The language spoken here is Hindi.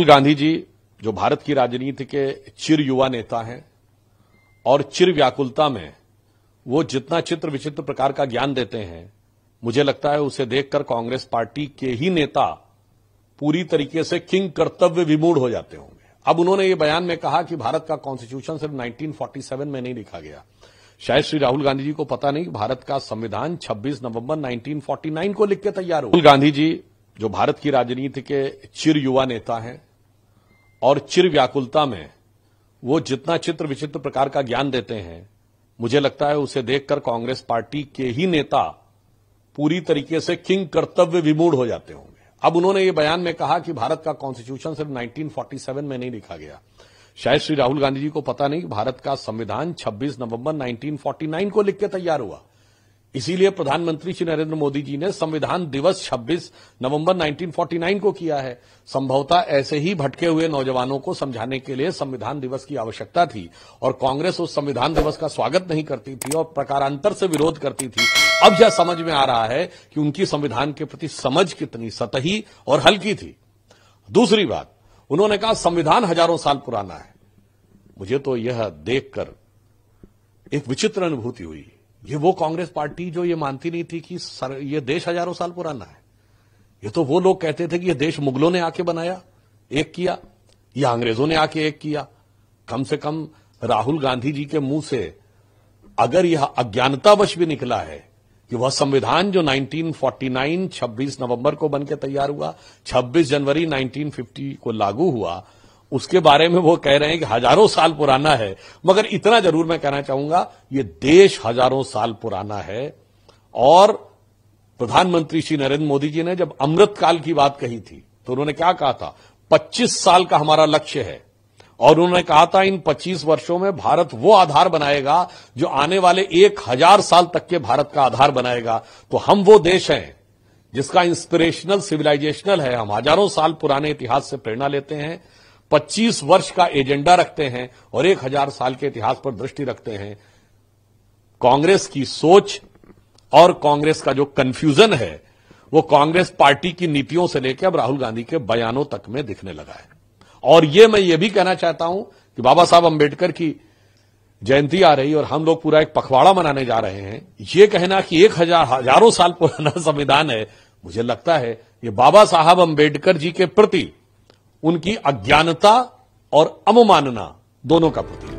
राहुल गांधी जी जो भारत की राजनीति के चिर युवा नेता हैं और चिर व्याकुलता में वो जितना चित्र विचित्र प्रकार का ज्ञान देते हैं, मुझे लगता है उसे देखकर कांग्रेस पार्टी के ही नेता पूरी तरीके से किंग कर्तव्य विमूढ़ हो जाते होंगे। अब उन्होंने ये बयान में कहा कि भारत का कॉन्स्टिट्यूशन सिर्फ 1947 में नहीं लिखा गया। शायद श्री राहुल गांधी जी को पता नहीं कि भारत का संविधान 26 नवंबर 1949 को लिख के तैयार हुआ। राहुल गांधी जी जो भारत की राजनीति के चिर युवा नेता हैं और चिर व्याकुलता में वो जितना चित्र विचित्र प्रकार का ज्ञान देते हैं, मुझे लगता है उसे देखकर कांग्रेस पार्टी के ही नेता पूरी तरीके से किंग कर्तव्य विमूढ़ हो जाते होंगे। अब उन्होंने ये बयान में कहा कि भारत का कॉन्स्टिट्यूशन सिर्फ 1947 में नहीं लिखा गया। शायद श्री राहुल गांधी जी को पता नहीं कि भारत का संविधान 26 नवंबर 1949 को लिख के तैयार हुआ। इसीलिए प्रधानमंत्री श्री नरेंद्र मोदी जी ने संविधान दिवस 26 नवंबर 1949 को किया है। संभवतः ऐसे ही भटके हुए नौजवानों को समझाने के लिए संविधान दिवस की आवश्यकता थी और कांग्रेस उस संविधान दिवस का स्वागत नहीं करती थी और प्रकारांतर से विरोध करती थी। अब यह समझ में आ रहा है कि उनकी संविधान के प्रति समझ कितनी सतही और हल्की थी। दूसरी बात, उन्होंने कहा संविधान हजारों साल पुराना है। मुझे तो यह देखकर एक विचित्र अनुभूति हुई। ये वो कांग्रेस पार्टी जो ये मानती नहीं थी कि ये देश हजारों साल पुराना है। ये तो वो लोग कहते थे कि ये देश मुगलों ने आके बनाया, एक किया, या अंग्रेजों ने आके एक किया। कम से कम राहुल गांधी जी के मुंह से अगर यह अज्ञानतावश भी निकला है कि वह संविधान जो 1949 26 नवंबर को बनकर तैयार हुआ, 26 जनवरी 1950 को लागू हुआ, उसके बारे में वो कह रहे हैं कि हजारों साल पुराना है। मगर इतना जरूर मैं कहना चाहूंगा, ये देश हजारों साल पुराना है। और प्रधानमंत्री श्री नरेंद्र मोदी जी ने जब अमृतकाल की बात कही थी तो उन्होंने क्या कहा था, 25 साल का हमारा लक्ष्य है। और उन्होंने कहा था इन 25 वर्षों में भारत वो आधार बनाएगा जो आने वाले 1000 साल तक के भारत का आधार बनाएगा। तो हम वो देश हैं जिसका इंस्पिरेशनल सिविलाइजेशनल है। हम हजारों साल पुराने इतिहास से प्रेरणा लेते हैं, 25 वर्ष का एजेंडा रखते हैं और 1000 साल के इतिहास पर दृष्टि रखते हैं। कांग्रेस की सोच और कांग्रेस का जो कंफ्यूजन है वो कांग्रेस पार्टी की नीतियों से लेकर अब राहुल गांधी के बयानों तक में दिखने लगा है। और मैं ये भी कहना चाहता हूं कि बाबा साहब अंबेडकर की जयंती आ रही और हम लोग पूरा एक पखवाड़ा मनाने जा रहे हैं। ये कहना कि हजारों साल पुराना संविधान है, मुझे लगता है ये बाबा साहब अंबेडकर जी के प्रति उनकी अज्ञानता और अवमानना दोनों का प्रतीक।